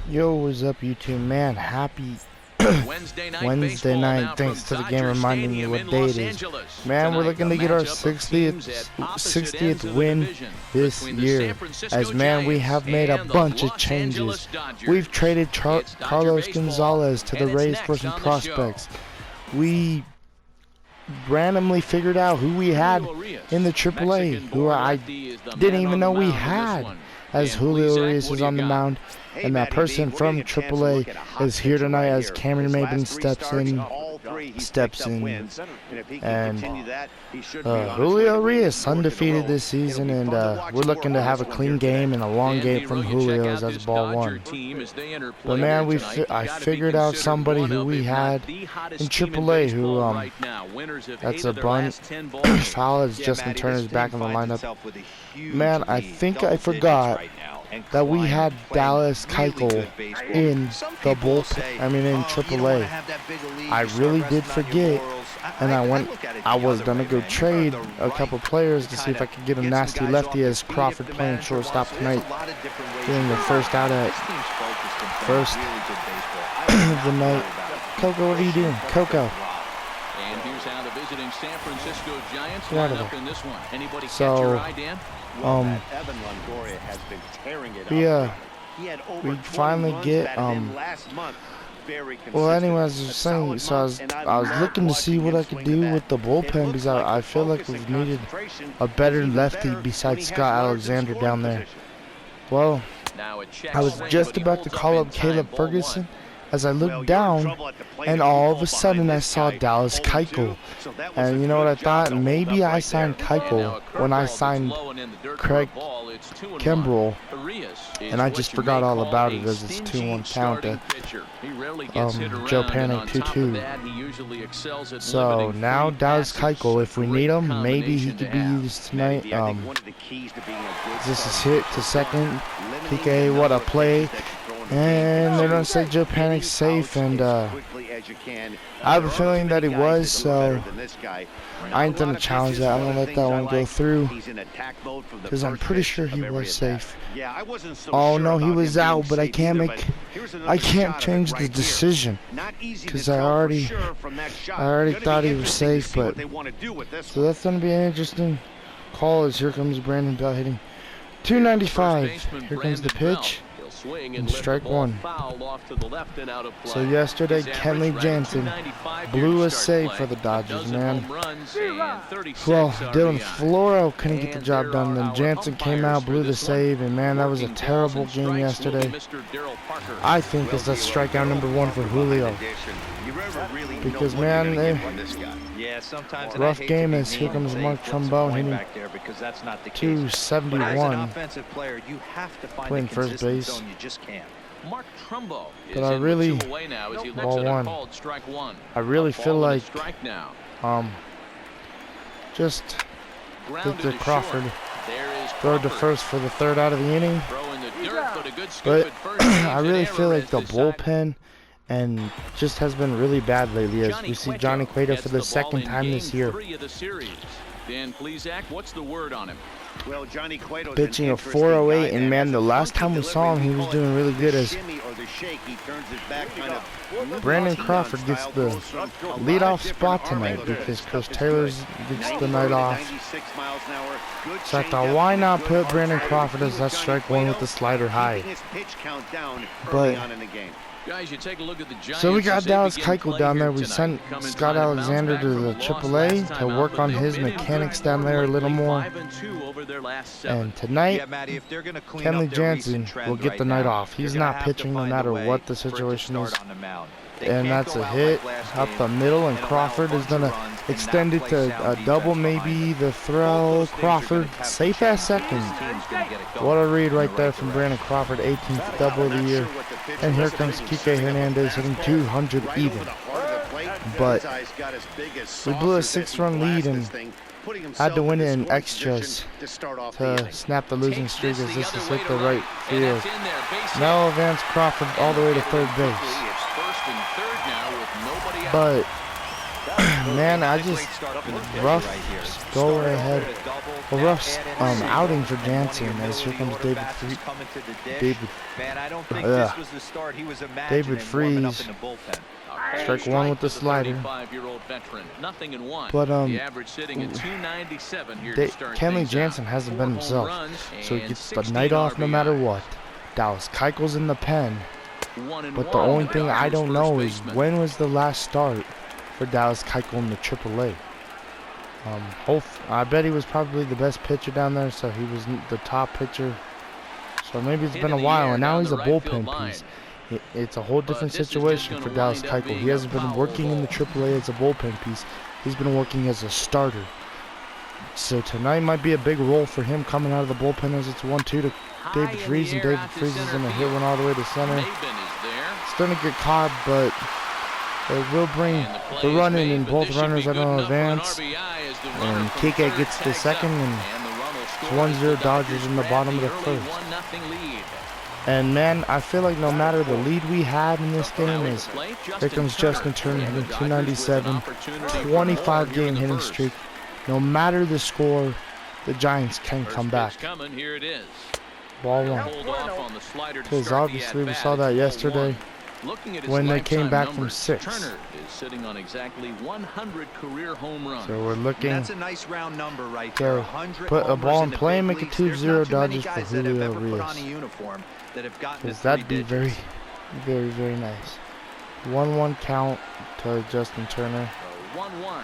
Yo, what's up, YouTube, man? Happy Wednesday night. Thanks to the game reminding me what day it is. Man, we're looking to get our 60th win this year. As, man, we have made a bunch of changes. We've traded Carlos Gonzalez to the Rays for some prospects. We randomly figured out who we had in the AAA, who I didn't even know we had, as Julio Urias is on the mound. And that person from AAA is here tonight as Cameron Maben steps in. And Julio Urias undefeated this season, and we're looking to have a clean game and a long game from Julio as that's ball one. But man, I figured out somebody who we had in AAA who that's a bunt foul as Justin Turner's back in the lineup. Man, I think I forgot that we had Dallas Keuchel in the bullpen, in AAA. I really did forget, and I was gonna go trade a couple players to see if I could get a nasty lefty as Crawford playing shortstop tonight, getting the first out at first of the night. Coco, what are you doing? Coco. And here's how the visiting San Francisco Giants line up in this one. Anybody catch So, your eye, Dan? we finally get well, anyway, as I was saying, so I was looking to see what I could do with the bullpen, because I feel like we've needed a better lefty besides Scott Alexander down there. Well, I was just about to call up Caleb Ferguson as I looked down, and all of a sudden I saw Dallas Keuchel. And you know what I thought? Maybe I signed Keuchel when I signed Craig Kimbrell, and I just forgot all about it as it's 2-1 count to Joe Panic 2-2. So now Dallas Keuchel, if we need him, maybe he could be used tonight. This is hit to second. PK, what a play. And they're going to say Joe Panic's safe, and I have a feeling that he was, so I ain't going to challenge that. I'm going to let that one go through, because I'm pretty sure he was safe. Oh no, he was out, but I can't change the decision, because I already thought he was safe. But so that's going to be an interesting call, as here comes Brandon Bell hitting 295. Here comes the pitch. And strike one. So yesterday, Kenley Jansen blew a save for the Dodgers, man. Well, Dylan Floro couldn't get the job done. Then Jansen came out, blew the save, and man, that was a terrible game yesterday. I think that's strikeout number one for Julio. Because man, rough game as here comes Mark Trumbo hitting 271, playing first base. But I really, ball one. I really feel like just Victor Crawford throw to first for the third out of the inning. But I really feel like the bullpen and just has been really bad lately, as we see Johnny Cueto for the second time this year. Dan Plesac, what's the word on him? Well, Johnny Cueto pitching a 408, and man, the last time we saw him, he was doing really good, as Brandon Crawford gets the leadoff spot tonight because Chris Taylor gets the night off. So I thought, why not put Brandon Crawford as that strike one with the slider high? But guys, you take a look at the Giants. So we got Dallas Keuchel down there. We sent Scott Alexander to the AAA to work on his mechanics down there a little more. And tonight, Kenley Jansen will get the night off. He's not pitching no matter what the situation is. And that's a hit up the middle, and Crawford is going to extend it to a double, maybe the throw. Crawford safe at second. What a read right there from Brandon Crawford, 18th double of the year. And here comes Kike Hernandez hitting 200 even. But we blew a 6-run lead and had to win it in extras to snap the losing streak, as this is hit the right field. Now advance Crawford all the way to third base. But man, I just rough go ahead. A rough outing for Jansen as here comes David Freeze. Strike one with the slider. But Kenley Jansen hasn't been himself, so he gets the night off no matter what. Dallas Keuchel's in the pen, but the only thing I don't know is when was the last start for Dallas Keuchel in the AAA. I bet he was probably the best pitcher down there, so he was the top pitcher. So maybe it's been a while, and now he's a bullpen piece. It's a whole different situation for Dallas Keuchel. He hasn't been working in the AAA as a bullpen piece. He's been working as a starter. So tonight might be a big role for him coming out of the bullpen as it's 1-2 to David Freeze, and David Freeze is going to hit one all the way to center. It's going to get caught, but it will bring the run in, and both runners are going to advance. And Kike gets the second, and it's 1-0 Dodgers in the bottom of the first. And man, I feel like no matter the lead we had in this game, is here comes Justin Turner hitting 297, 25-game hitting streak. No matter the score, the Giants can come back. Ball one. Because obviously we saw that yesterday when they came back from 6. Turner is sitting on exactly 100 career home runs. So we're looking. That's a nice round number right there. Put a ball in play and make it 2-0 Dodgers for Julio Rios. Because that'd be very, very, very nice. 1-1 count to Justin Turner. 1-1.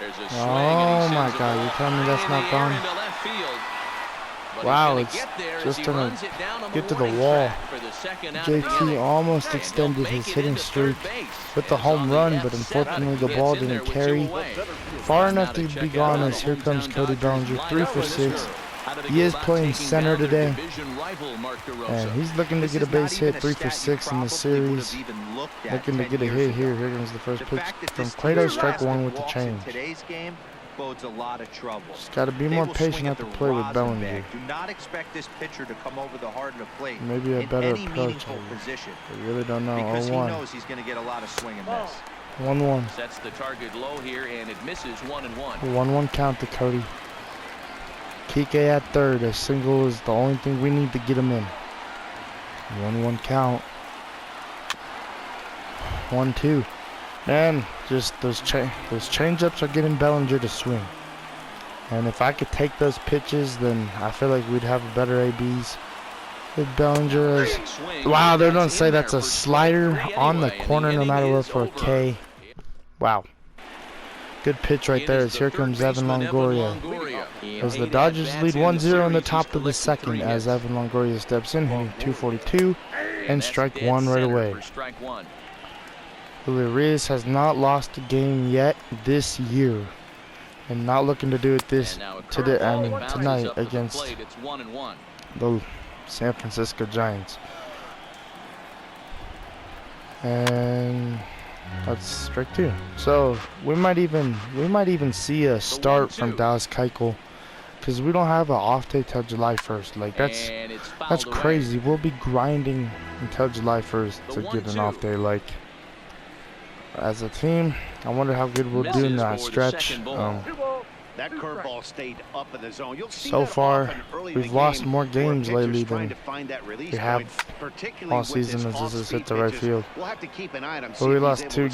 Oh my God! You're telling me that's not gone? Wow, it's just gonna get to the wall. JT almost extended his hitting streak with the home run, but unfortunately the ball didn't carry far enough to be gone. As here comes Cody Bellinger, 3 for 6. He is playing center today, and he's looking to get a base hit, 3 for 6 in the series. Looking to get a hit here. Here comes the first pitch from Cueto, strike one with the change. Bodes a lot of trouble. Just got to be more patient at the plate with Bellinger. Do not expect this pitcher to come over the heart of the plate. Maybe a better approach. I really don't know. Because 0-1. he knows he's going to get a lot of swing and miss. 1-1. Sets the target low here, and it misses 1-1. 1-1 count to Cody. Kike at third. A single is the only thing we need to get him in. 1-1 count. 1-2. And just those change-ups are getting Bellinger to swing. And if I could take those pitches, then I feel like we'd have better ABs. With Bellinger is... Wow, they're going to say that's a slider on the corner no matter what for a K. Wow. Good pitch right there as here comes Evan Longoria. As the Dodgers lead 1-0 in the top of the second as Evan Longoria steps in, hitting 242 and strike one right away. Julio Rios has not lost a game yet this year, and not looking to do it tonight against the San Francisco Giants. And that's strike 2. So we might even see a start from Dallas Keuchel, because we don't have an off day till July 1st. Like that's crazy. We'll be grinding until July 1st to get an off day. Like, as a team, I wonder how good we'll do in that stretch. That curveball stayed up in the zone. You'll see so far, we've lost more games lately than we have all season as this hit the right field. But we lost two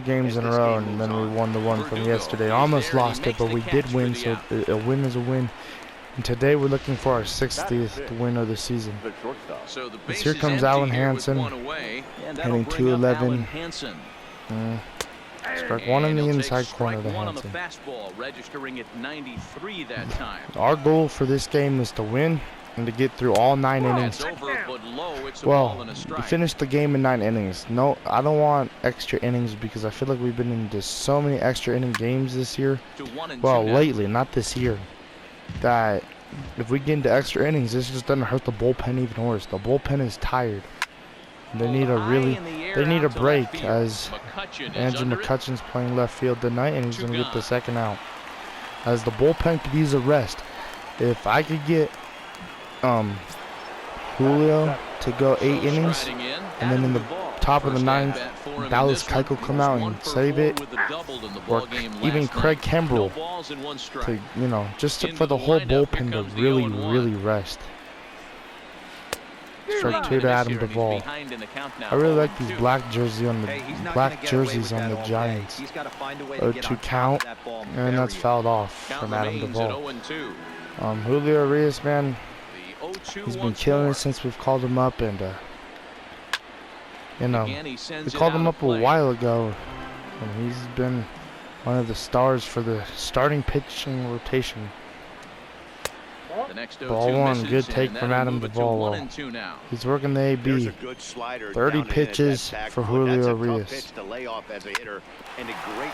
games in a row, and then we won the one from yesterday. Almost lost it, but we did win, so a win is a win. And today we're looking for our 60th win of the season. As here comes Alan Hansen, hitting 211. Strike one in the inside corner to Hansen. Our goal for this game is to win and to get through all 9 innings. Well, we finished the game in 9 innings. No, I don't want extra innings because I feel like we've been into so many extra inning games this year. Well, lately, not this year. That if we get into extra innings, this just doesn't hurt the bullpen even worse. The bullpen is tired. They need a break, as Andrew McCutcheon's playing left field tonight, and he's going to get the second out. As the bullpen could use a rest. If I could get Julio to go 8 innings, and then in the top of the ninth, Dallas Keuchel come out and save it, or even Craig Kimbrell to, you know, just for the whole bullpen to really rest. Strike 2 to Adam Duvall. I really like these black jerseys on the Giants. 0-2 count, and that's fouled off from Adam Duvall. Julio Urias, man, he's been killing it since we've called him up, and you know, we called him up a while ago, and he's been one of the stars for the starting pitching rotation. Ball one, good take from Adam Duvall. He's working the AB. 30 pitches for Julio Urias.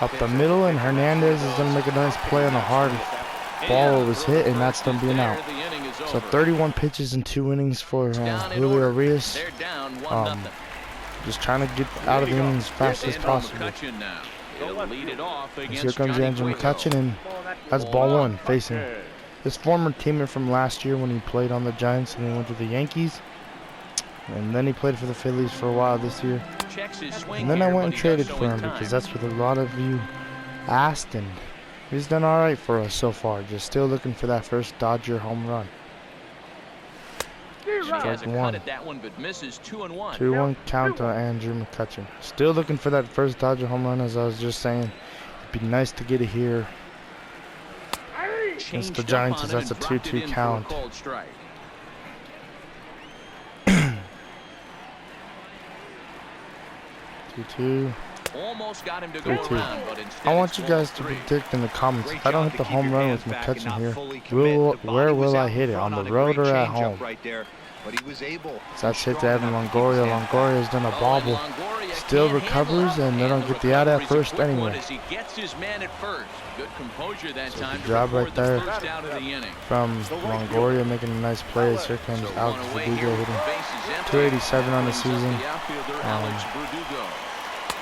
Up the middle, and Hernandez is going to make a nice play on a hard ball. It was hit, and that's going to be an out. So 31 pitches in 2 innings for Julio Urias. Just trying to get out of the inning as fast as possible. Here comes Andrew McCutchen, and that's ball one facing his former teammate from last year when he played on the Giants and he went to the Yankees. And then he played for the Phillies for a while this year. And then I went and traded for him because that's what a lot of you asked, and he's done alright for us so far. Just still looking for that first Dodger home run. Strike one. 2-1 count on Andrew McCutchen. Still looking for that first Dodger home run, as I was just saying. It'd be nice to get it here against the Giants, as that's a 2-2 count. 2-2. 3-2. I want you guys to predict in the comments, if I don't hit the home run with McCutchen here, where will I hit it? On the road or at home? So that's hit to Evan Longoria. Longoria has done a bobble. Still recovers, and they don't get the out at first anyway. So good job right there from Longoria, making a nice play. Here comes Alex Verdugo hitting 287 on the season.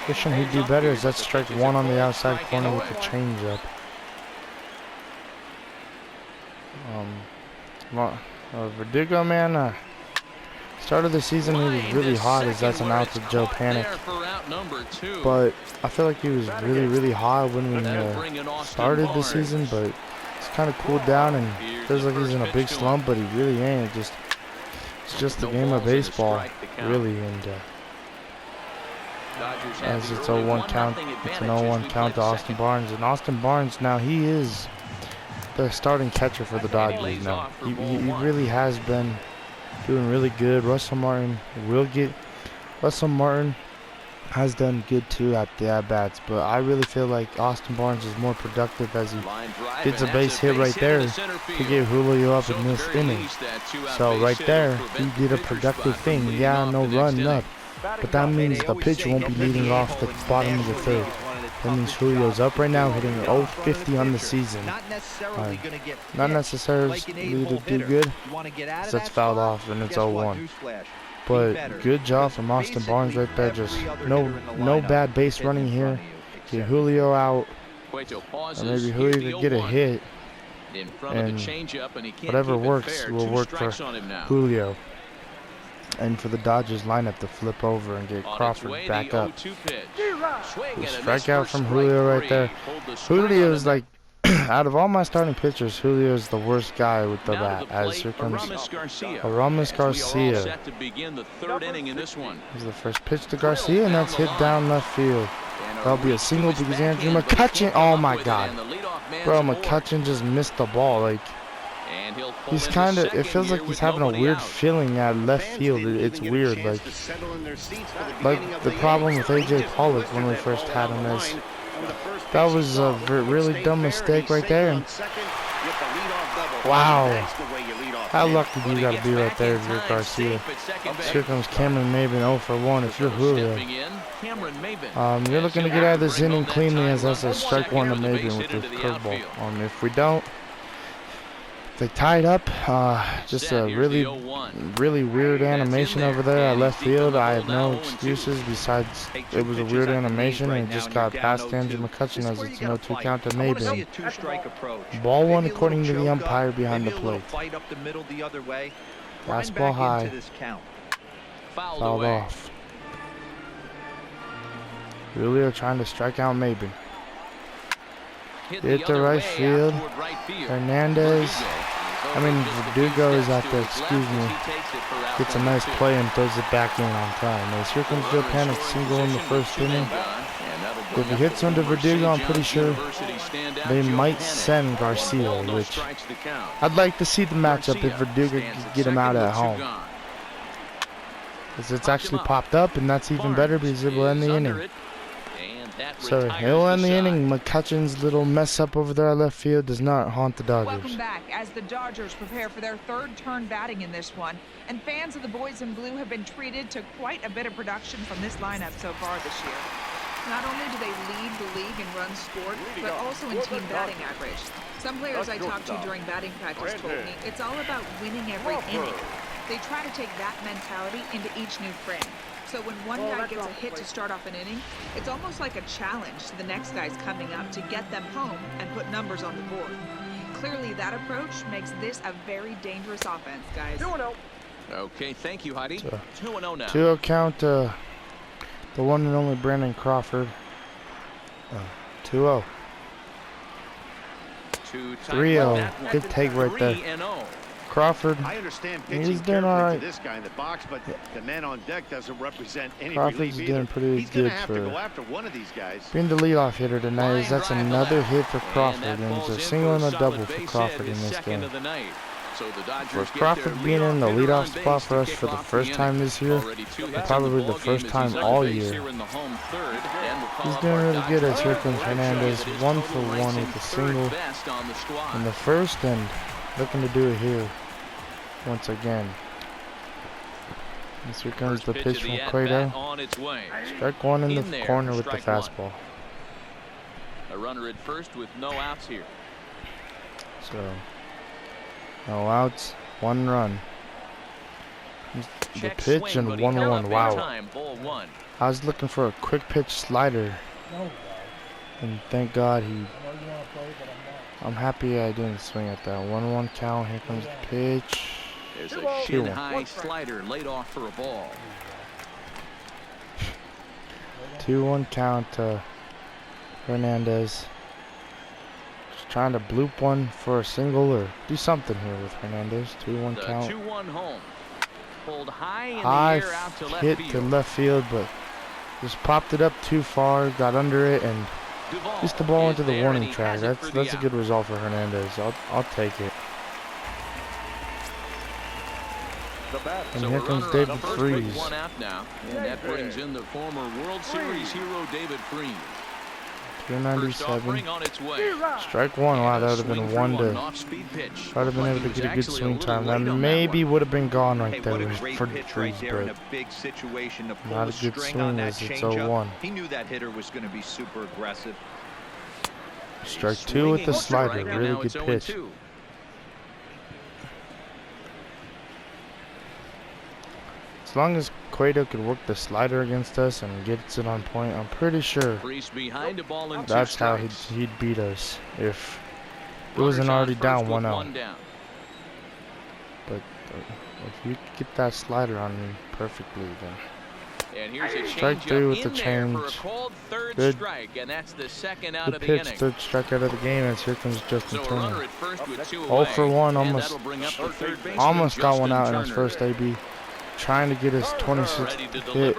Wishing he'd do better, as that's strike one on the outside corner with the changeup. Verdugo, man, start of the season he was really hot, as that's an out to Joe Panic. But I feel like he was really hot when we started the season, but it's kind of cooled down and feels like he's in a big slump, but he really ain't. It's just a game of baseball, really. And as it's 0-1 count, it's an 0-1 count to Austin Barnes. And Austin Barnes, now he is the starting catcher for the Dodgers now. He really has been doing really good. Russell Martin has done good too at the at-bats, but I really feel like Austin Barnes is more productive, as he gets a base hit right there to get Julio up in this inning. So right there, he did a productive thing. Yeah, no run up, but that means the pitcher won't be leading off the bottom of the third. That means Julio's up right now, hitting 0-50 on the season. Not necessarily to do good, so that's fouled off, and it's 0-1. But good job from Austin Barnes right there. Just no bad base running here. Get Julio out, and maybe Julio could get a hit, and whatever works will work for Julio. And for the Dodgers lineup to flip over and get Crawford back up. Strikeout from Julio right there. Julio is like, out of all my starting pitchers, Julio is the worst guy with the bat. As here comes Aramis Garcia. This is the first pitch to Garcia, and that's hit down left field. That'll be a single because Andrew McCutchen. Oh my God, bro! McCutchen just missed the ball. Like, he's kind of, it feels like he's having a weird feeling at left field. It's weird. Like the problem with AJ Pollock when we first had him is that was a really dumb mistake right there. And wow, how lucky do you got to be right there if you're Garcia? Here comes Cameron Maybin 0 for 1 if you're Julio. You're looking to get out of this inning cleanly, as that's a strike one to Maybin with the curveball. If we don't, they tied up. Just a really weird animation over there at left field. I have no excuses besides it was a weird animation, and it just got past Andrew McCutchen, as it's no 2 count to Maybin. Ball one according to the umpire behind the plate. Fastball high. Fouled off. Julio trying to strike out Maben. Hit the right field. Hernandez. I mean, Verdugo is out there, excuse me. Gets a nice play and throws it back in on time. As here comes Joe Panic's single in the first inning. If he hits under Verdugo, I'm pretty sure they might send Garcia, which I'd like to see the matchup if Verdugo could get him out at home. Because it's actually popped up, and that's even better because it will end the inning. So he'll end the inning. McCutcheon's little mess up over there at left field does not haunt the Dodgers. Welcome back as the Dodgers prepare for their third turn batting in this one. And fans of the boys in blue have been treated to quite a bit of production from this lineup so far this year. Not only do they lead the league in runs scored, but also in team batting average. Some players I talked to during batting practice told me it's all about winning every inning. They try to take that mentality into each new frame. So when one guy gets a hit to start off an inning, it's almost like a challenge to the next guys coming up to get them home and put numbers on the board. Clearly, that approach makes this a very dangerous offense, guys. 2-0. Okay, thank you, Heidi. 2-0 now. 2-0 count, the one and only Brandon Crawford. 2-0. 3-0. Good take right there. Crawford, I understand he's doing all right. this guy in the box, but the man on deck doesn't represent any Crawford's relief doing pretty He's gonna good have for to go after one of these guys. being the leadoff hitter tonight. Is that's another hit for Crawford, and it's a single and a double for Crawford in this game. For Crawford being in the leadoff spot for us for the first time this year, and probably the first time all year, he's doing really good. As here comes Hernandez, 1 for 1 with a single in the first, and looking to do it here once again. And here comes the pitch from Cueto. Strike one in the corner with the fastball. A runner at first with no outs here. So, no outs, 1 run. The pitch and 1-1. Wow. I was looking for a quick pitch slider, and thank God I'm happy I didn't swing at that. 1-1 count. Here comes the pitch. There's a shin high slider laid off for a ball. 2-1 count to Hernandez. Just trying to bloop one for a single or do something here with Hernandez. 2-1 count. 2-1 home. Pulled high in High the air out to left hit field. to left field, but just popped it up too far, got under it, and just the ball into the warning track. That's a good result for Hernandez. I'll take it. And here comes David Freese. 1 out now, and that brings in the former World Series hero David Freese. 297. On its way. Strike one. Wow, that would have been one to. I'd have been able to get a good swing time. That maybe would have been gone right there for Freese, but not a good swing as it's 0-1. He knew that hitter was going to be super aggressive. Strike 2 with the slider. Really good pitch. As long as Cueto could work the slider against us and gets it on point, I'm pretty sure that's how he'd beat us if it wasn't already down 1-0. But if you get that slider on me perfectly, then. And here's a strike 3 with the change. Good. Good pitch, third strike out of the game, as here comes Justin Turner. 0 for 1, almost got one out in his first AB. Trying to get his 26th hit,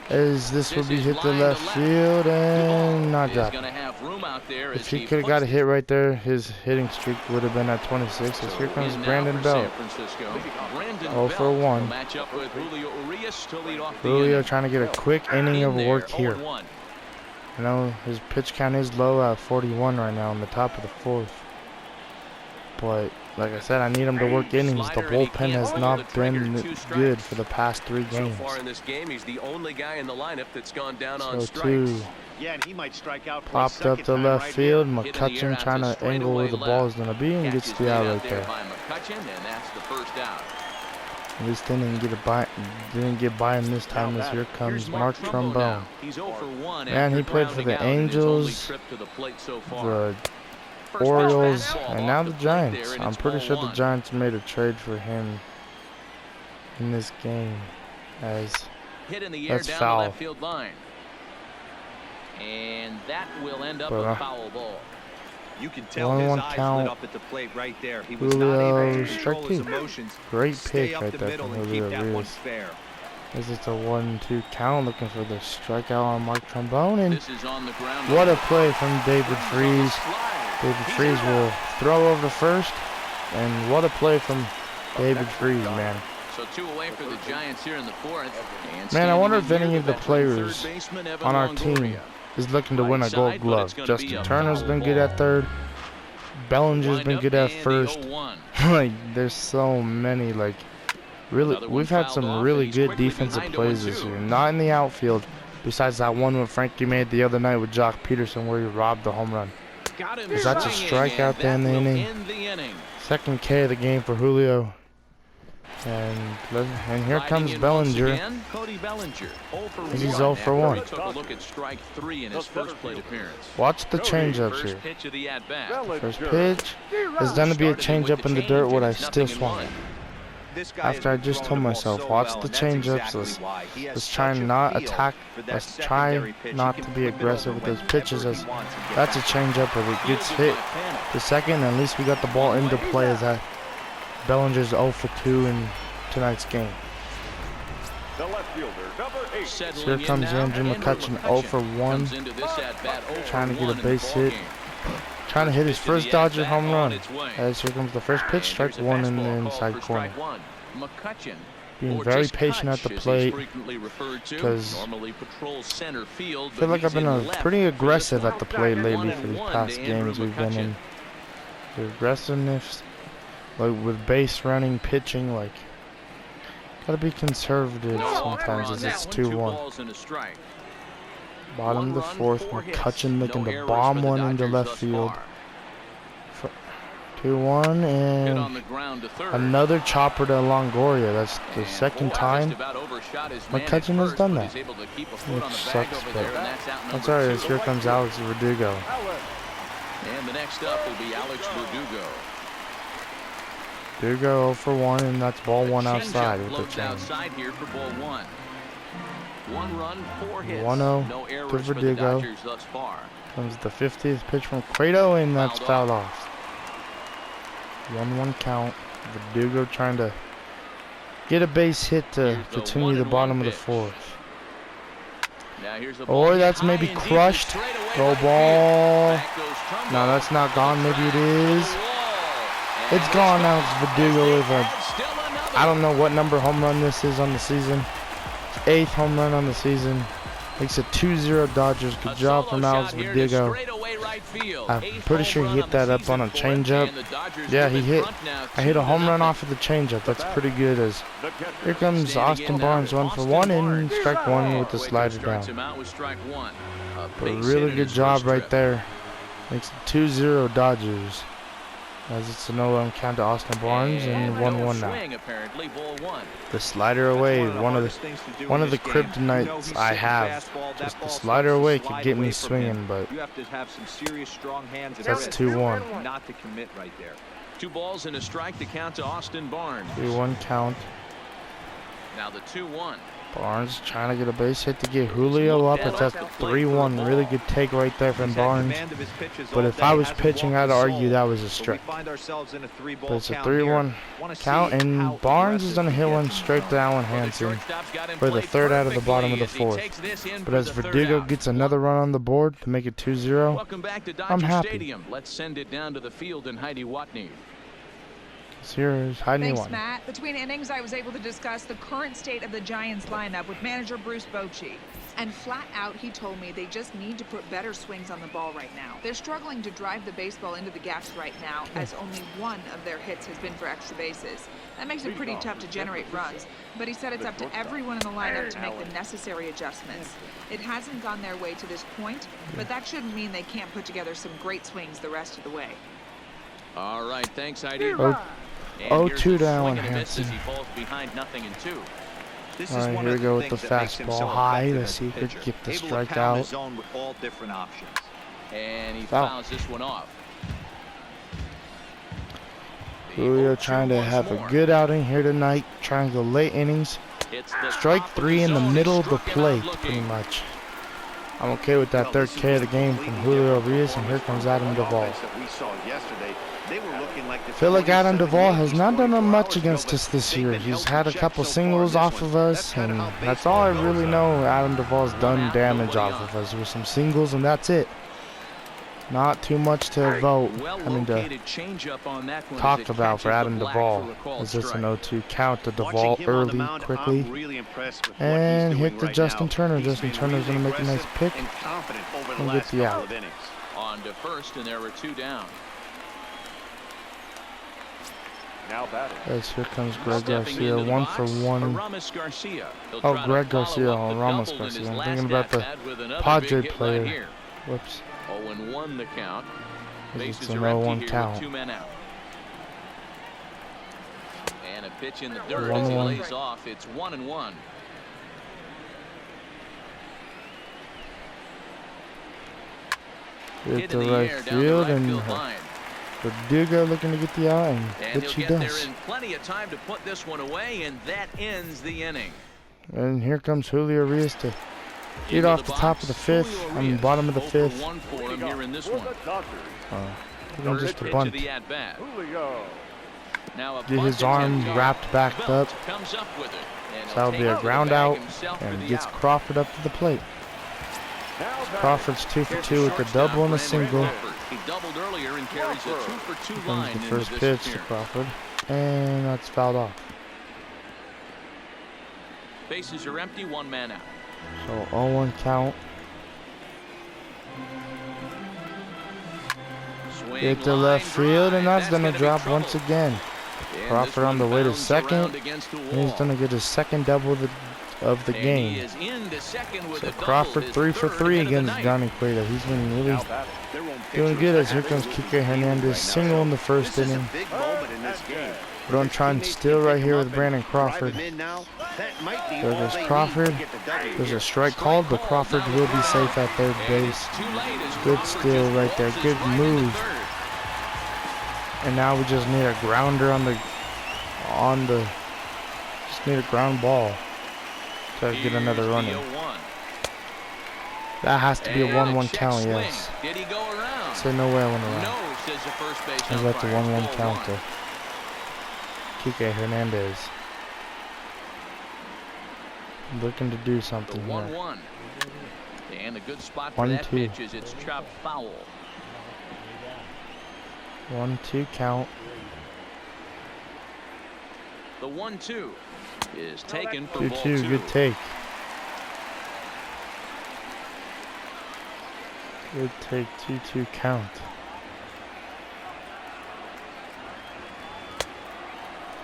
as this would be hit to left field and not got it. If he could have got a hit right there, his hitting streak would have been at 26. As here comes Brandon Belt. 0 for 1. Julio trying to get a quick inning of work here. I know his pitch count is low at 41 right now on the top of the 4th. But like I said, I need him to work innings. The bullpen has not been good for the past 3 games. So far in this game, he's the only guy in the lineup that's gone down on So strikes. 2 Yeah, and he might strike out for popped up to left field. McCutcheon trying to angle where the ball is going to be and gets the out right there. At least they didn't get by him this time. As here comes Mark Trombone. And he played for the Angels, the Orioles, and now the Giants. I'm pretty sure the Giants made a trade for him in this game, as that's foul. And that will end up But, a foul ball. You can tell his 1-1 eyes count. lit up at the plate right there. He was not able Julio, to control strike his 2. emotions. Great Stay pick up right the there middle from and keep Julio that one Reyes. fair. This is a 1-2 count, looking for the strikeout on Mark Trombone, and This is on the ground. what a play from David Freese. David Freese will throw over to first, and what a play from David Freese, man. So 2 away for the Giants here in the 4th. And Man, I wonder if standing any near of the veteran players third baseman Evan on our team Longoria. is looking to win a Right Gold side, but Glove. it's gonna be Justin a Turner's foul been good ball. at third. Bellinger's been Wind good up at and the first. 0-1. Like, there's so many, like, really, Another one we've had fouled some off, really and he's good quickly defensive behind plays this 0-2. year. Not in the outfield, besides that one with Frankie made the other night with Jock Peterson where he robbed the home run. Got him Is that a swinging, strikeout and to end the that will inning? end the inning. Second K of the game for Julio. And here comes Riding in once Bellinger. again, Cody Bellinger. 0 for He's 1 0 for after 1. he took a look at strike 3 in his first plate appearance. Watch the changeups First here. pitch of the at-bat. First pitch is going to be a changeup in the dirt, what I still swung at. This guy After I has been just throwing told the ball myself, so watch well, the and that's changeups. exactly why. He has Let's try such a not feel attack. for that Let's secondary try pitch. not He to can be flip it aggressive over with those whenever pitches. he As wants and get that's a back. changeup. If it gets Fielded hit by Panic. the second, at least we got the ball into play. As that Bellinger's 0 for 2 in tonight's game. The left fielder, number 8. Settling Here in comes now, Andrew Andrew McCutchen, 0 for 1. comes into this at-bat 0 Trying to for get a 1 in the base hit. ballgame. Trying to hit his Pitch of first the Dodger at-bat home on run. its way. As here comes the first pitch, And strike here's a 1 in the fastball called inside for corner. strike 1. McCutchen, Being or very just patient at Kutch, the as he's plate. frequently referred to. 'Cause Normally patrols center field, I feel but like I've he's been in left pretty for this aggressive one. at the plate lately 1 for and these 1 past to Andrew games we've been McCutchen. in. The aggressiveness, like with base running, pitching, like gotta be conservative No sometimes on as that it's one, 2-1. 2 balls and a strike. Bottom of the One run, 4th, 4 hits. McCutchen looking No to errors bomb for the one into Dodgers left thus field. far. 2-1, Hit and on the ground to third. another chopper to Longoria. That's the And second boy, time just about overshot his man at McCutchen has first, done but that. he's able to keep a foot Which on the bag sucks, over but there, and that's out that's number alright. 2. Here comes Alex Verdugo. And the next up will be Alex Verdugo. Verdugo 0 for 1, and that's ball The 1 changeup outside with the floats change. outside here for ball 1. 1 run, 4 hits. 1-0 No to errors for the Verdugo. Dodgers thus far. Comes the 50th pitch from Cueto, and that's Fouled fouled off. 1-1 count. Verdugo trying to get a base hit to Here's the continue the 1-1 bottom of the pitch. 4th. Now here's the ball Or hit that's high maybe and deep to crushed. straightaway Go right ball. field. Back goes Trumbo. No, that's not gone. Maybe it To the is. wall. It's And gone now. It's Verdugo with a, Still another. I don't know what number home run this is on the season. 8th home run on the season. Makes it 2-0 Dodgers. Good A job solo from Alex shot here to Verdugo. straightaway right field. I'm 8th pretty home sure he run hit on the that up season on a for him, changeup. and the Dodgers Yeah, move he in hit. front now, I hit a home run 2-0. off of the changeup. That's pretty good. As here comes Standing Austin in now Barnes is 1 for Austin 1 and Barnes. strike 1 with the Cueto slider strikes down. him out with strike 1. A But base hit really in good his job first right trip. there. Makes it 2-0 Dodgers. As it's a no-run count to Austin Barnes and no 1-1 now. swing, apparently, ball 1. The slider away, one of the kryptonites I have. Just the slider away could get me swinging, but You have to have some serious strong hands and that's wrist 2-1. not to commit right there. 2 balls and a strike to count to Austin Barnes. 3-1 count. Now the 2-1. Barnes trying to get a base hit to get Julio up. It's at the 3-1. Really good take right there from He's had Barnes. command of his pitches But all if day, I was hasn't pitching, walked I'd a argue soul. that was a But we strike. find ourselves in a 3-ball But it's a count 3-1 here. Wanna see count, how and Barnes is aggressive going to he hit gets one in straight zone. to Allen Well, the Hansen shortstop's got him for the played third out of the bottom of the perfectly as 4th. he takes this in But for as the third Verdugo out. gets another run on the board to make it 2-0, Welcome back to I'm Dodger happy. Stadium. Let's send it down to the field and Heidi Watney. here's Heidi Thanks, one. Matt. Between innings, I was able to discuss the current state of the Giants lineup with manager Bruce Bochy. And flat out, he told me they just need to put better swings on the ball right now. They're struggling to drive the baseball into the gaps right now, as only one of their hits has been for extra bases. That makes it pretty tough to generate runs, but he said it's up to everyone in the lineup to make the necessary adjustments. It hasn't gone their way to this point, but that shouldn't mean they can't put together some great swings the rest of the way. All right, thanks, Heidi. Oh, And here's 2 the to swing Allen and a miss as Hansen. he falls behind 0-2. This All is right, one here of we go with the things that makes him so fastball high. effective Let's as a see if he could pitcher. get the Able to strike pound his out. zone with all different options. And he Foul. fouls this one off. The Julio 0-2 trying to once have more. a good outing here tonight, trying to go late innings. It's the Strike top of 3 in the zone. He middle of the struck him out plate, looking. pretty much. I'm okay with that third K of the game from Julio Urias, and here comes Adam Duvall. I feel like Adam Duvall has not done much against us this year. He's had a couple singles off of us, and that's all I really know. Adam Duvall's done damage off of us with some singles, and that's it. Not too much to vote. I mean, to talk about for Adam Duvall. Is this an 0-2 count to Duvall early, quickly, and hit to Justin Turner. Justin Turner's gonna make a nice pick and get the out. On to first, and there were 2 down. Now batting. As here comes Greg Garcia, 1 for 1. Garcia. Oh, Greg Garcia on Ramos Garcia. I'm thinking about the Padre player. Whoops. 0-1 the count. It's an 0-1 count. 2 men out. And a pitch in the dirt 1-1. as he lays off. It's 1-1. Hit the right field, and Verdugo looking to get the out, and which he does. There in plenty of time to put this one away, and that ends the inning. And here comes Julio Urias to get off the top of the 5th, I mean bottom of the 5th. Just a bunt. Get his arm wrapped back up. So that'll be a ground out, and gets Crawford up to the plate. Crawford's 2 for 2 with a double and a single. He doubled earlier and carries a 2-for-2 line. The first pitch to Crawford, and that's fouled off. Bases are empty, 1 man out. So 0-1 count. Hit to left field, and that's gonna drop once again. Crawford on the way to second. He's gonna get his second double of the game. So Crawford 3 for 3 against Johnny Cueto. He's been really doing good. As here comes Kike Hernandez, single in the first inning. We're going to try and steal right here with Brandon Crawford. There goes Crawford. There's a strike called, but Crawford will be safe at third base. Good steal right there. Good move. And now we just need a grounder just need a ground ball to get another run in. That has to be a 1-1 count, yes. So no way I went around. And that's a 1-1 count to Kike Hernandez. Looking to do something here. And a good spot for that pitch is it's chopped foul. 1-2 count. The 1-2 is taken for 2-2, good take. Good take, 2-2 count.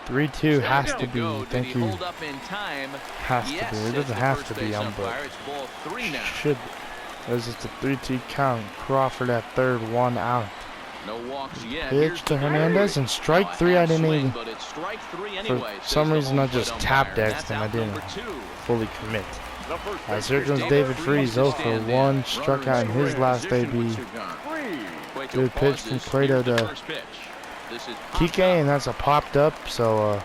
3-2 has to be, thank you. Has to be, it doesn't have to be, but should. As it's a 3-2 count. Crawford at third, 1 out. No walks yet. Pitch to Hernandez, and strike 3. I didn't even, for some reason I just tapped X and I didn't fully commit. As here comes David Freese, 0 for 1, struck out in his last AB. Good pitch from Cueto to Kike, and that's a popped up, so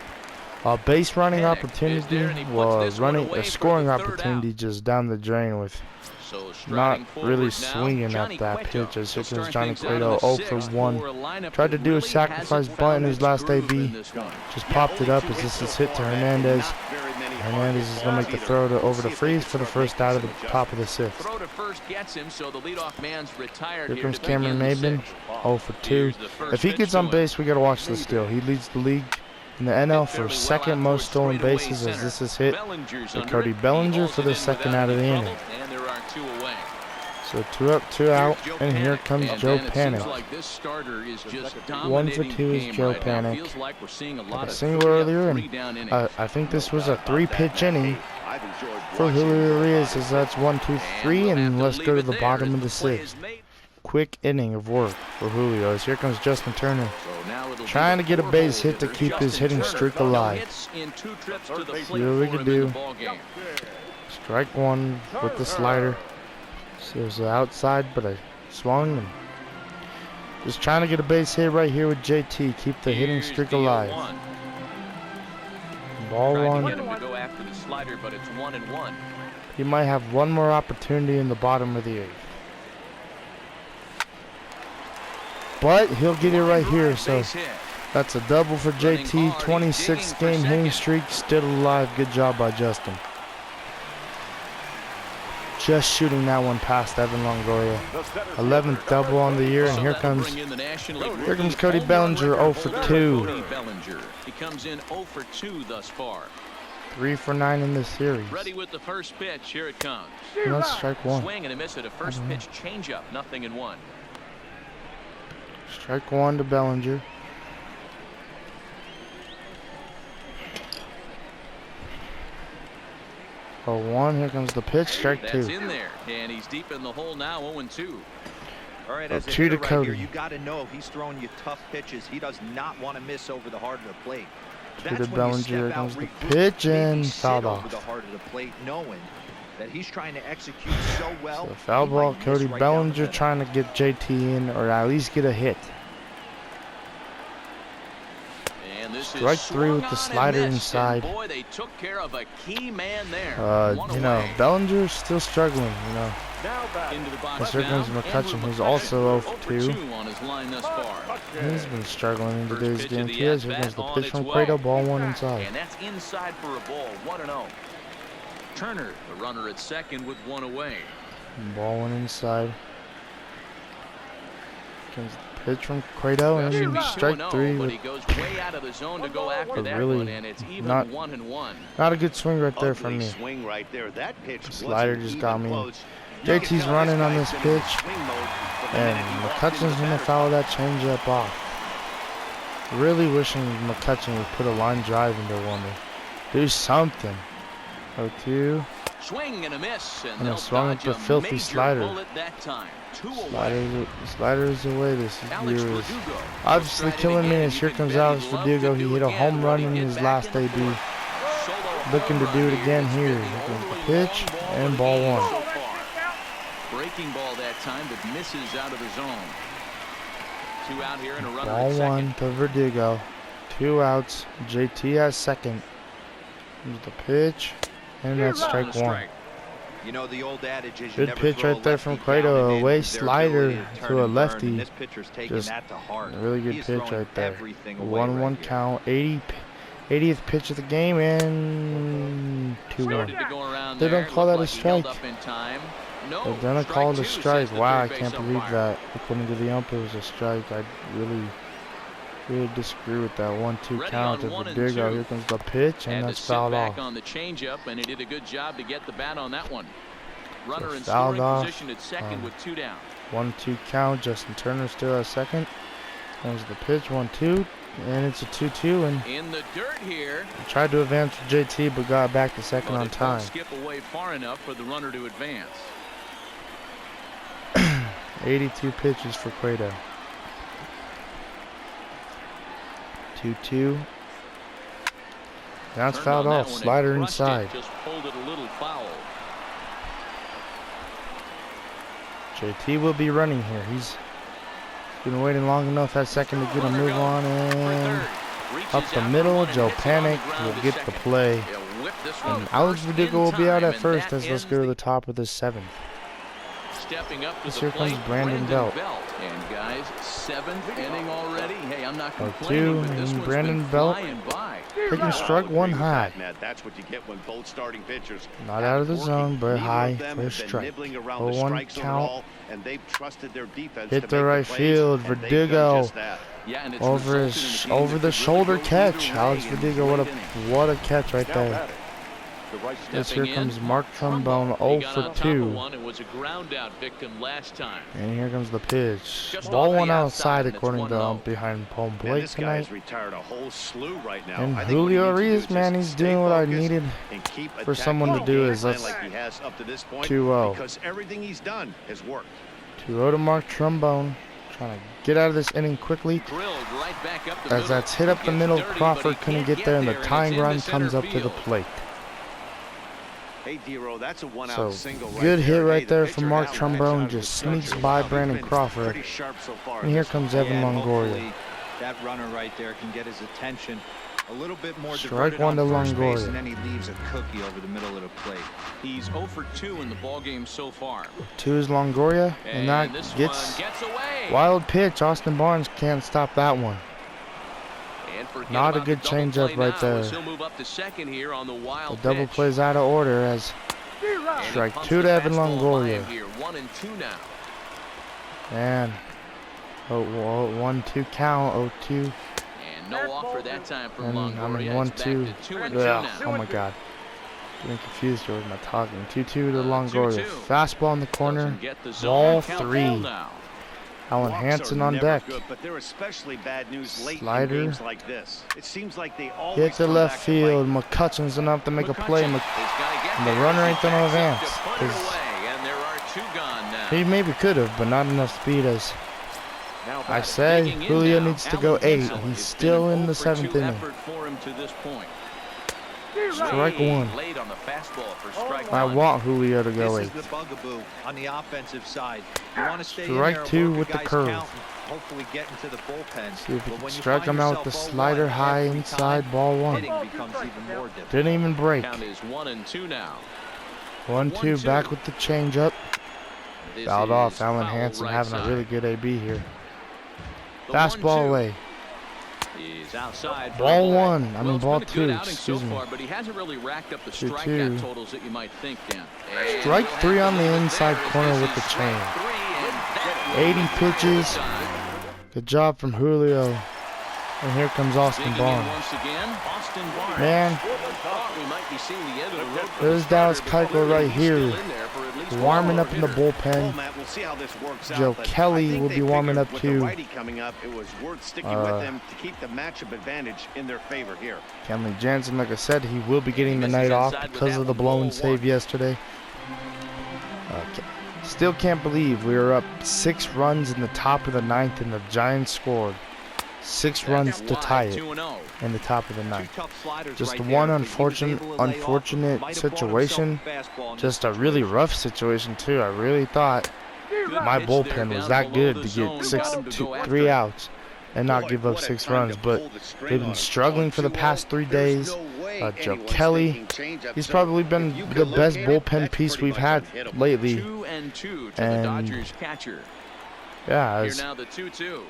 a base running opportunity, well, a scoring opportunity just down the drain with not really swinging at that pitch. As here comes Johnny Cueto, 0 for 1. Tried to do a sacrifice bunt in his last AB, just popped it up as this is hit to Hernandez. Hernandez is going to make the throw over to Freese for the first out of the top of the 6th. Here comes Cameron Maben, 0 for 2. If he gets on base, we got to watch this steal. He leads the league in the NL for second most stolen bases, as this is hit to Cody Bellinger for the second out of the inning. So 2 up, 2 out, and here comes Joe Panic. 1 for 2 is Joe Panic. A single earlier, and I think this was a 3-pitch inning for Julio Urias, as that's 1, 2, 3, and let's go to the bottom of the 6th. Quick inning of work for Julio, as here comes Justin Turner, trying to get a base hit to keep his hitting streak alive. See what we can do. Strike 1 with the slider. So it was the outside, but I swung and just trying to get a base hit right here with JT. Keep the hitting streak alive. Ball 1. to the slider, but it's 1-1. He might have one more opportunity in the bottom of the 8th. But he'll get it right here, so that's a double for JT. 26 game hitting streak, still alive. Good job by Justin. Just shooting that one past Evan Longoria. 11th double on the year, and here comes Cody Bellinger, 0 for 2. He comes in 0 for 2 thus far. 3 for 9 in this series. Ready with the first pitch. Here it comes. And that's strike 1. Swing and a miss at a first pitch changeup. 0-1. Strike 1 to Bellinger. Oh, 1. Here comes the pitch. Strike 2. That's in there, and he's deep in the hole now. 0-2. All right, as a 2 hitter to right Cody. here, you got to know if he's throwing you tough pitches, he does not want to miss over the heart of the plate. 2 to Bellinger. Here comes the pitch and fouled over off. the heart of the plate, knowing that he's trying to execute so well. So foul he ball. might miss Cody right down the Bellinger middle. trying to get JT in, or at least get a hit. And this Strike is 3 with swung the on and slider missed, inside. and boy, they took care of a key man there. One You know, away. Bellinger's still struggling, you know. Now batting. Into the box Yes, here now, comes McCutcheon, Andrew who's McCutcheon, also 0 for 2. 2 on his line thus far. He's been struggling in First today's pitch game. of the Here comes at-bat the on pitch its from way. Cueto, ball 1 inside. And that's inside for a ball. 1-0. Turner, the runner at second with 1 away. Ball 1 inside. Comes the pitch from Cueto, That should and be strike 2-0, 3 but with he goes way out of the zone to go after a that really one, and it's even not- 1-1. not a good swing right there from Ugly me. swing right there. That pitch Slider wasn't just got even me. close. You can JT's tell running on guy's this been in pitch, swing mode from the and minute he walked McCutcheon's into the gonna batter's foul box. that changeup off. Really wishing McCutcheon would put a line drive into one to do something. 0-2. Swing and a miss, and And they'll a swung dodge with a the filthy major slider. bullet that time. 2 away. Sliders away this Alex year is Verdugo. obviously Stride killing me. again, As you here can comes bet Alex he'd love Verdugo. to He do hit a again home run when in he his gets last back in the debut. fourth. Solo Looking to home do run it again It's here. been Here the comes the only pitch long ball and of the ball game 1. so far. Breaking ball that time, but misses out of the zone. 2 out here and a runner Ball at 1 second. to Verdugo. 2 outs. JT has second. Here's the pitch, and that's strike 1. You know the old adage is you Good never pitch throw a right there from lefty Cueto, down and a in way with their slider ability to turn to a and burn, lefty. and this pitcher's taking Just that to heart. A really good He's pitch throwing right there. everything away 1-1 right here. count. 80th pitch of the game, and 2-1. Started to go around They there. don't call that a Looked like he held strike. up in time. No, They're gonna call it a two, strike. says the Wow, I third can't base believe umpire. that. According to the ump, it was a strike. I really disagree with that 1-2 Ready count on of 1 and Verdugo. 2. Here comes the pitch, and Had to that's sit fouled back off. on the changeup, and he did a good job to get the bat on that one. Runner in fouled scoring off. position at second with 2 down. 1-2 count. Justin Turner still at second. Comes the pitch, 1-2, and it's a 2-2. And In the dirt here. tried to advance for JT, but got back to second But on it time. won't skip away far enough for the runner to advance. 82 pitches for Cueto. 2-2. That's Turned fouled on that off. one and Slider crushed it, inside. Just pulled it a little foul. JT will be running here. He's been waiting long enough at second to get a Runner move going on, for and third. Reaches up the out for middle. one and Joe hits it on the Panic ground will to get the second. play. He'll whip this one And Alex first Verdugo in will be out time, at and first that as let's ends go to the the top of the 7th. Stepping up to Yes, the here comes plate, Brandon Belt. And guys, 7th inning already. Hey, I'm not 0-2, complaining, but this and one's Brandon been Belt flying by. taking strike I'll 1 agree with high. that, Matt. That's what you get when both starting pitchers Not out of the working. zone, but Neither high of them for a have been strike. nibbling around the 0-1 strike zone at count. all, and they've trusted their defense Hit to the make right plays, field. and they've done Verdugo just that. Yeah, and it's over resulted his in a game over that the could shoulder really go catch. either Alex way in Verdugo, late innings. what a catch right Now there. batting. The right Yes, here Stepping comes in, Mark Trombone, 0 He got for on top of 2. one and was a ground out victim last time. And here comes the pitch. Just Ball off the 1 outside, outside, and it's according to 1-0. ump behind home Man, plate this guy tonight. has retired a whole slew right now. And I think what he Julio needs to do Arias, is man, just he's stay doing what I focused needed and keep for attacking someone to the do game is plan let's like he has up to this point, 2-0. because everything he's done has worked. 2-0 to Mark Trombone. Trying to get out of this inning quickly. Drilled right back up the As middle. that's hit up the Gets middle, dirty, Crawford but he couldn't can't get there, and the and it's tying into run center comes up to the field. plate. Hey, D-Row, that's a one-out So, single right good there. hit Hey, right the there pitcher from Mark now Trombone, matched out just of the sneaks structure. by He's Brandon been Crawford. pretty sharp so far And in here this comes one. Evan Yeah, Longoria. hopefully that runner right there can get his attention A little bit more Strike diverted one to on first base, Longoria. and then he leaves a cookie over the middle of the plate. He's 0 for 2 in the ball game so far. 2 is Longoria, and that this gets one gets away. wild pitch. Austin Barnes can't stop that one. And forget Not a about good the double change-up play right now, there. as he'll move up to second here on the wild The double pitch. plays out of order as And he strike pumps 2 the to Evan fastball by Longoria. him here. 1-2 now. And 1-2 count, 0-2. And no offer that time from And Longoria. I mean It's back 1-2. to 2-2 Ugh, now. oh my God. Getting confused here with my talking. 2-2 to 2-2. Longoria. Fastball in the corner. Doesn't get the zone. Ball Count 3. ball now. Alan Walks Hansen are on never deck. good, but they're especially bad news late Slider. in games like this. It seems like they always Hit the come left back to bite. field. McCutcheon's enough to make a play. McCutcheon has gotta get and the there. runner He ain't gonna backs up to advance, put it 'cause away, and there are 2 gone now. He maybe could have, but not enough speed as Now I batting. said. Digging in Julio now, needs to Alan go 8. Hansen. He's It's still been an in the 0 for 2 7th inning. effort for him to this point. Strike 1. Late on the fastball for strike I 1. want Julio to go This 8. is the bugaboo on the offensive side. You want to stay in Strike there and 2 work with a the guy's curve. count and hopefully get into the bullpen. See if we But can when you strike find him out with the yourself 0-1 slider high every inside, time, ball 1. hitting becomes even more difficult. Didn't even break. Count is 1-2 now. 1-2 back with the changeup. This Fouled is off. Alan foul Hansen right having a side. really good AB here. The Fastball 1-2 away. is outside. for a Ball 1. I Well, mean it's ball been a 2. good outing Excuse so me. far, but he hasn't really racked up the 2-2. strikeout totals that you might think, Dan. And Strike we'll 3 have on to the leave it inside there, as corner this with is the strike chain. 3, and that 80 will be pitches. time. Good job from Julio. And here comes Austin Digging in Barnes. once again, Austin Barnes. Man, Thought we might be seeing the end of the road for there's the Dallas starter, but Keuchel right he's here, still in there for at least warming one up in the more hitter. Well, bullpen. Matt, we'll see how this works Joe out, but Kelly I think will they be warming figured up with too. the righty coming up, it was worth sticking with them to keep the matchup advantage in their favor here. Kenley Jansen, like I said, he will be getting the Misses night off inside with because that of the one, blown ball save 1. yesterday. Still can't believe we were up 6 runs in the top of the 9th and the Giants scored 6 runs to tie it 2-0. in the top of the 9th. Two tough sliders Just right one there, but he was able to lay off. unfortunate Might have bought himself situation. a fastball in this Just a really situation. rough situation too. I really thought Good my pitch there bullpen was down that below good the to zone. get Got him to go after 3 it. outs and not Boy, give up what a 6 time runs. to But pull the string they've on been it. struggling for the 2-0, past 3 there's days. no way Joe anyone's Kelly, thinking change-up he's zone. probably If been you the can best locate it, bullpen that's piece pretty we've much had unhittable. lately. 2-2 to the And Dodgers catcher. yeah, Here as now the 2-2.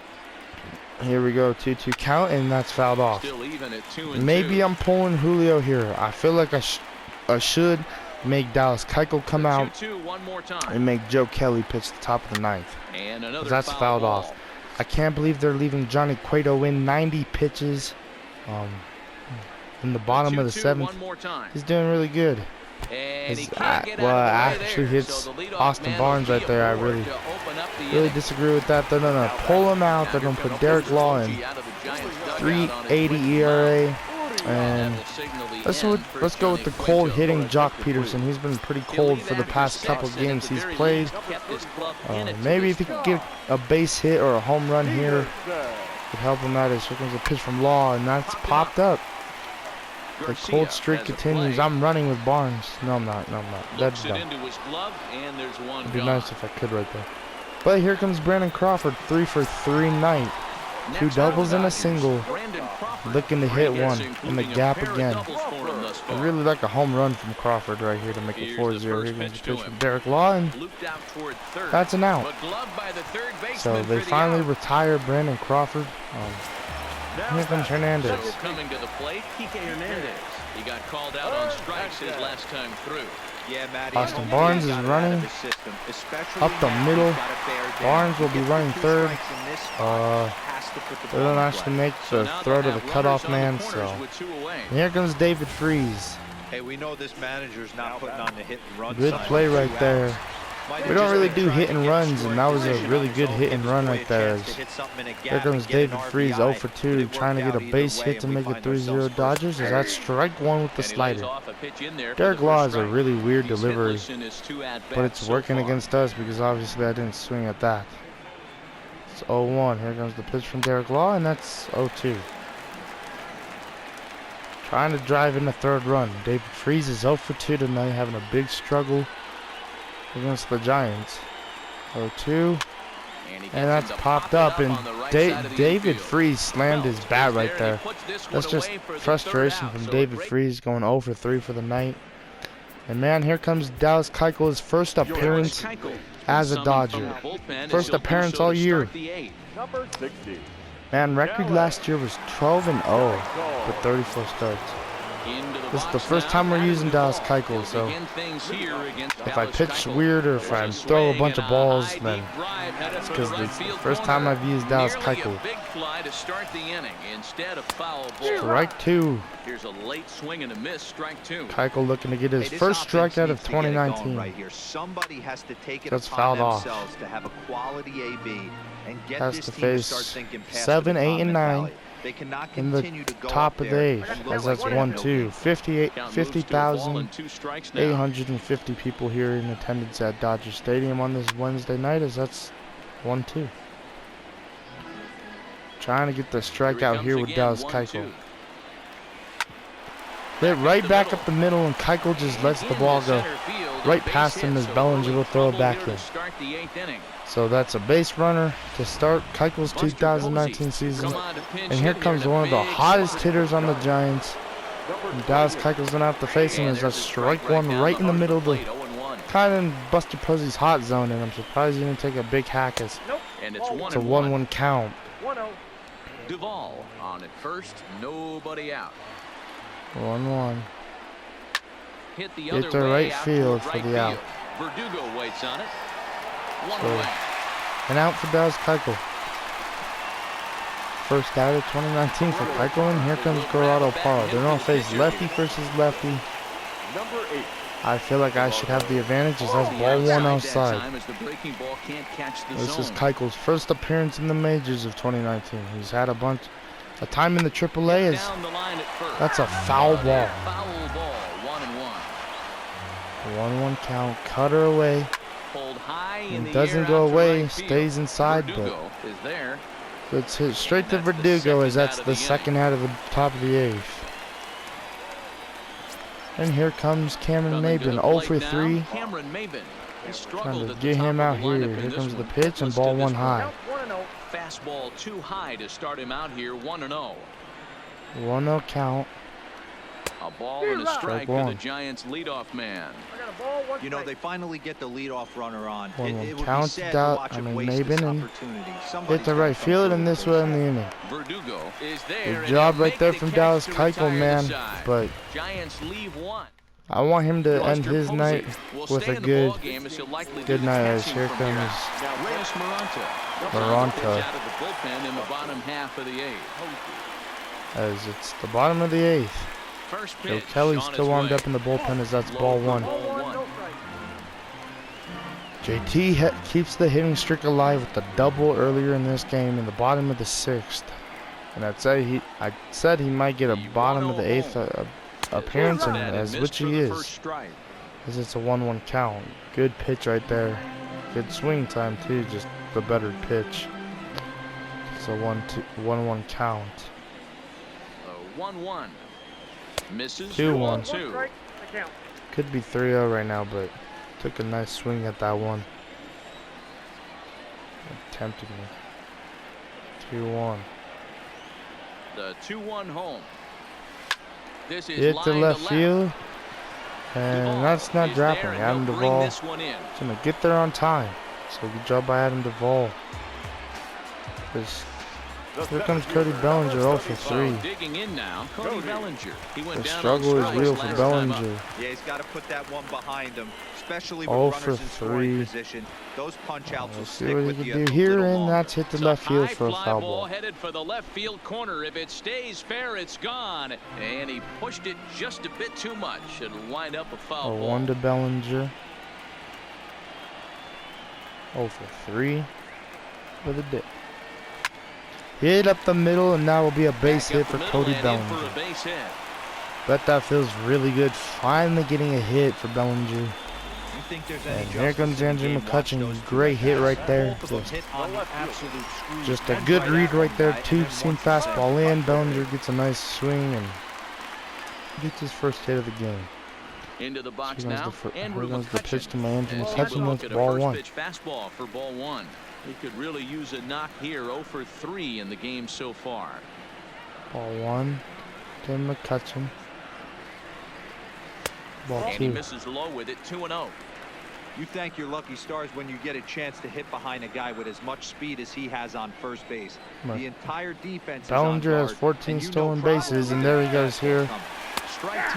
here we go, 2-2 count, and that's fouled off. Still even at 2-2. Maybe I'm pulling Julio here. I feel like I should make Dallas Keuchel come out 2-2 one more time. and make Joe Kelly pitch the top of the 9th. And another That's foul fouled ball. off. I can't believe they're leaving Johnny Cueto in 90 pitches in the bottom of the 2-2 7th. one more time. He's doing really good. And he His- can't get well, out of I the way actually there. hits So the leadoff Austin man Barnes will right be there. I aboard really to open up the really inning. disagree with that. They're gonna pull him out. They're Now gonna here put comes Derek Law in. Fuji out of the Giants' dugout on his 3.80 way to ERA. the And That will signal the let's end go for let's go with the Johnny cold Cueto. hitting Jock Peterson. He's been pretty cold for the past couple games he's played. Maybe if he could get a base hit or a home run here, could help him out. As here comes a pitch from Law, and that's popped up. The cold streak continues. I'm running with Barnes. No, I'm not. No, I'm not. That's dumb. into his glove, and there's one It'd be gone. nice if I could right there. But here comes Brandon Crawford, 3 for 3 night. Two Next doubles out and a of the single. Dodgers, Brandon Crawford. Looking to hit Three hits, one in the including a gap pair of again. doubles for him thus I far. really like a home run from Crawford right here to make it Here's 4-0. the Here first comes pitch the to pitch him. from Derek Law, and Looped out toward third. that's an out. But gloved by the third baseman So they for the finally out. retire Brandon Crawford. Here comes Hernandez. So coming to the plate, Kike Hernandez. He got called out on strikes his last time through. Yeah, Matty, Austin I'm Barnes hoping is he got it out of running his system, especially up the now middle. he's gotta bear down. Barnes will He be gets running two third. strikes in this spot, has to put the They ball don't in actually play. make So the now throw they'll to the have cutoff runners on man. the corners So with two away. and here comes David Freese. Hey, we know this manager's not putting on the hit and run Good sign play with right 2 there. outs. Might We have don't just really been do trying hit to and get runs, scoring and that was a position really on good his hit own, and give run his boy right a there. chance to hit something in a Here gap comes and get an David Freese, 0 RBI. for But 2, it trying to worked get out a either base way, hit to and we make it find 3-0 ourselves Dodgers. As that's strike 1 with the And he lays slider. off a pitch in there for Derek the Law first has a strike. really weird He's delivery, hitless in his 2 at-bats but it's so working far. against us because obviously I didn't swing at that. It's 0-1. Here comes the pitch from Derek Law, and that's 0-2. Trying to drive in the 3rd run. David Freese is 0 for 2 tonight, having a big struggle against the Giants. 0-2. And that's popped up, and David Freese slammed his bat right there. That's just frustration from David Freese, going 0 for 3 for the night. And man, here comes Dallas Keuchel's first appearance as a Dodger. First appearance all year. Number 60. Man, record last year was 12-0 with 34 starts. This is the first time we're using Dallas Keuchel, so if I pitch weird or if I throw a bunch of balls, then it's because it's the first time I've used Dallas Keuchel. Strike 2. Here's a late swing and a miss, strike 2. Keuchel looking to get his first strikeout of 2019. Right here. Somebody has to take it That's upon fouled off. themselves to have a quality AB and get Has this to team to face start thinking past 7, the 8, and 9 mentality. They cannot in the continue to go top up of the there 8th, and look as like that's they have no 1-2. 50,850 people here in attendance at Dodger Stadium on this Wednesday night, as that's 1-2. Trying to get the strikeout here with Dallas Keuchel. Hit right back up the middle, and Keuchel just lets the ball go right past him as Bellinger will throw it back in. So that's a base runner to start Keuchel's 2019 season. And here comes one of the hottest hitters on the Giants. And Dallas Keuchel's gonna have to face him as a strike 1 right in the middle of the kind of Buster Posey's hot zone, and I'm surprised he didn't take a big hack as it's a 1-1 count. 1-0. Duvall on at first, nobody out. 1-1. Hit the Hit other the way right out field toward for right the out. field. Verdugo waits on it. One So, away. an out for Dallas Keuchel. First out of 2019 for Keuchel, and here comes Gerardo Parra. They're gonna face lefty versus lefty. Number 8. I feel like I should have the advantage, as that's ball 1 outside. This is Keuchel's first appearance in the majors of 2019. He's had a time in the AAA. That's a foul ball. 1-1 count. Cutter away. It doesn't go away. Stays inside, but it's hit straight to Verdugo, as that's the second out of the top of the 8th. And here comes Cameron Maybin, 0 for 3. Trying to get him out here. Here comes the pitch, and ball 1 high. Fastball too high to start him out here. 1-0. 1-0 count. A ball and a strike for the Giants leadoff man. You know, they finally get the leadoff runner on. 1-1 It would count. be sad to watch him waste this Maybin and opportunity. hit Somebody's the gotta right come field, through and this with way in the inning. Verdugo is there. Good and job he'll right there make from the Dallas catch to Keuchel, retire man. the side. But Giants leave 1. I want him to end Buster his Posey night will with stay a in the good ballgame as he'll likely do good the night, as catching here from comes out. Reyes Maranta. Maranta. Out of the bullpen in the bottom half of the 8th. as it's the bottom of the 8th. First Joe pitch Kelly's on still its warmed way. up in the bullpen, as that's ball Low 1. for ball 1. JT keeps the hitting streak alive with the double earlier in this game in the bottom of the 6th. And I said he might get a bottom of the 8th appearance, and as which he is, as it's a 1-1 count. Good pitch right there. Good swing time too, just the better pitch. It's a 1-1 count. 1-1. Misses. 2-1. 2. Could be 3-0 right now, but took a nice swing at that one. Tempted me. 2-1. The 2-1 home. This is Hit to line left field. And Duvall that's not is dropping. there, and Adam he'll bring Duvall this one in. is going to get there on time. So good job by Adam Duvall. Here comes Cody Bellinger, 0 for 3. Digging in now, Cody Bellinger. He went The down struggle on is real strikes for last time up. Bellinger. Yeah, he's got to put that one behind him, especially with 0 runners for in scoring 3. position. Those punch outs will Let's see stick what he with can you do a here, little and longer. that's hit to It's left field high for a fly foul ball ball. headed for the left field corner. If it stays fair, it's gone. And he pushed it just a bit too much. It'll wind up a foul A ball. 1 to Bellinger. 0 for 3 for the day. Hit up the middle, and that will be a base hit for Cody Bellinger. Bet that feels really good. Finally getting a hit for Bellinger. You think there's any And here comes justice in the Andrew game, watch McCutcheon. those two Great hit guys. right there. Both of them hit on the absolute screws. Just a good read right there. 2-seam fastball in. Bellinger gets a nice swing and gets his first hit of the game. Into the box Here now. comes Andrew the pitch to my Andrew As he McCutcheon. will That's look at a ball first 1. pitch fastball for ball 1. He could really use a knock here. 0 for 3 in the game so far. Ball 1. Tim McCutcheon. Ball And 2. he misses low with it. 2-0. You thank your lucky stars when you get a chance to hit behind a guy with as much speed as he has on first base. The entire defense is on Bellinger has guard, 14 and you know stolen probably bases, and the there he goes fastball here. coming.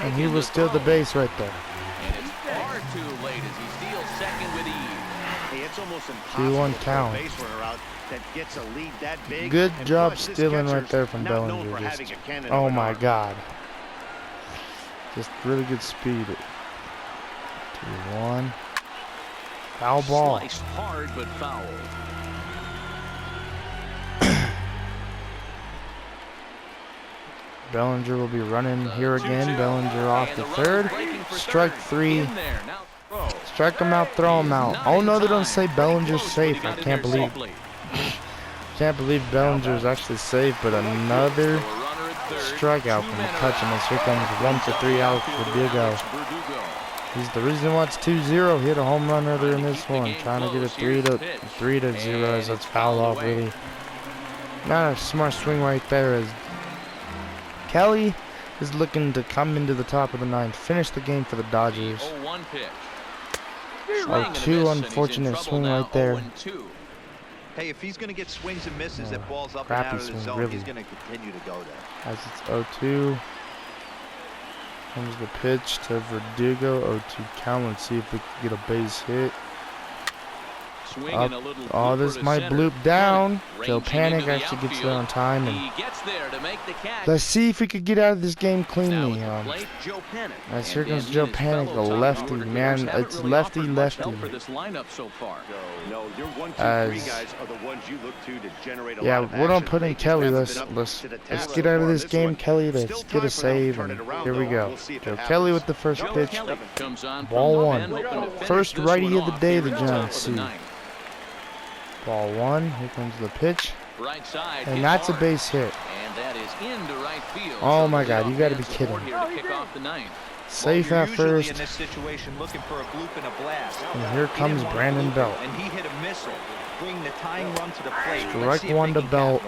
And he will steal the base right there. And it's far too late as he steals second with ease. Hey, it's almost impossible 2-1 for a count. base runner out that gets a lead that big. Good And job plus, this stealing right catcher's there from not known Bellinger. for Just, having a cannon oh of an my arm. God. Just really good speed. 2-1. Foul ball. Sliced hard but foul. Bellinger will be running here again. Bellinger off the third. Strike 3. Strike him out, throw him out. Oh no, they don't say Bellinger's safe. I can't believe Bellinger's actually safe, but another strikeout from McCutcheon. As here comes 1 for 3 Alex Verdugo. He's the reason why it's 2-0. He hit a home run earlier in this one, trying to get a 3-0 as that's fouled off. Really, not a smart swing right there. As Kelly is looking to come into the top of the ninth, finish the game for the Dodgers. 0-2 unfortunate swing right there. Hey, if he's going to get swings and misses that balls up and Crappy out of the swing, zone, really. he's going to continue to go there. As it's 0-2. Comes the pitch to Verdugo. 0-2 count. Let's see if we can get a base hit. Up. Oh, this might bloop down. Joe Panic actually gets there on time. And let's see if we could get out of this game cleanly. As here comes Joe Panic, the lefty. Man, it's lefty. No, your 1, 2, 3 guys are the ones you look to generate a lot of we don't action. put in They just Kelly. haven't Let's been up to the get task out so of far. this game, one, Kelly. still Let's get time a for them to save. turn And it around, here we though. go. We'll see if it Joe happens. Kelly with the first pitch. Ball 1. First righty of the day the Giants see. Ball 1. Here comes the pitch. And that's a base hit. Oh my God, you gotta be kidding me. Safe at first. In this situation, looking for a bloop and a blast. And here comes Brandon Belt. And he hit a missile, bring the tying run to the plate. Strike 1 to Belt.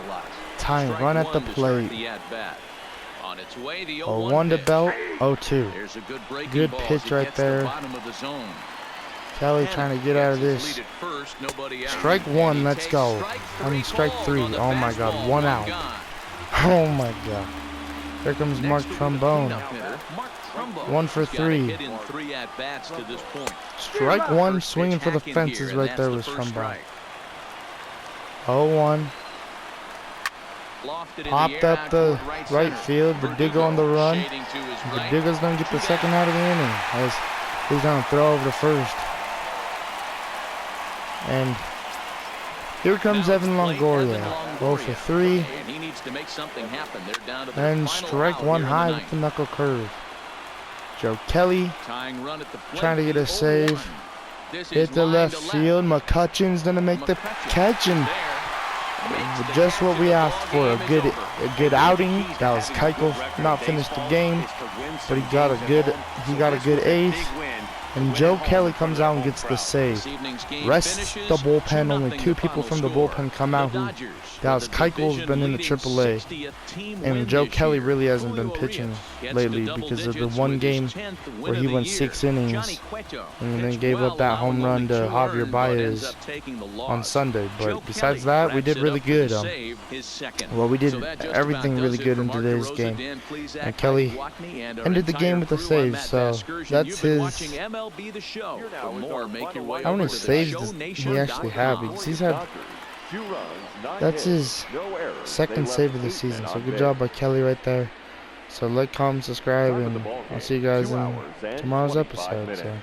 Tying run at the plate. 0-1 to Belt. 0-2. Good pitch right there. Kelly trying to get out of this. Strike 1, let's go. I mean, strike 3. Oh my God, 1 out. Oh my God. Here comes Mark Trombone. 1 for 3. Strike 1, swinging for the fences right there was Trombone. 0-1. Popped up the right field. Verdugo on the run. Verdugo's gonna get the second out of the inning. As he's gonna throw over the first. And here comes Evan Longoria. 0 for 3. And strike 1 high with the knuckle curve. Joe Kelly trying to get a save. Hit the left field. McCutcheon's gonna make the catch, and just what we asked for. A good outing. That was Keuchel. Not finished the game, but he got a good ace. And Joe Kelly comes out and gets the save. Rests the bullpen. Only 2 people from the bullpen come out. Dallas Keuchel's been in the AAA. And Joe Kelly really hasn't been pitching lately because of the one game where he went 6 innings and then gave up that home run to Javier Baez on Sunday. But besides that, we did really good. Well, we did everything really good in today's game. And Kelly ended the game with a save. So that's his... MLB The Show. How many saves does he actually have? Because he's had... That's his second save of the season. So good job by Kelly right there. So like, comment, subscribe, and I'll see you guys in tomorrow's episode. So.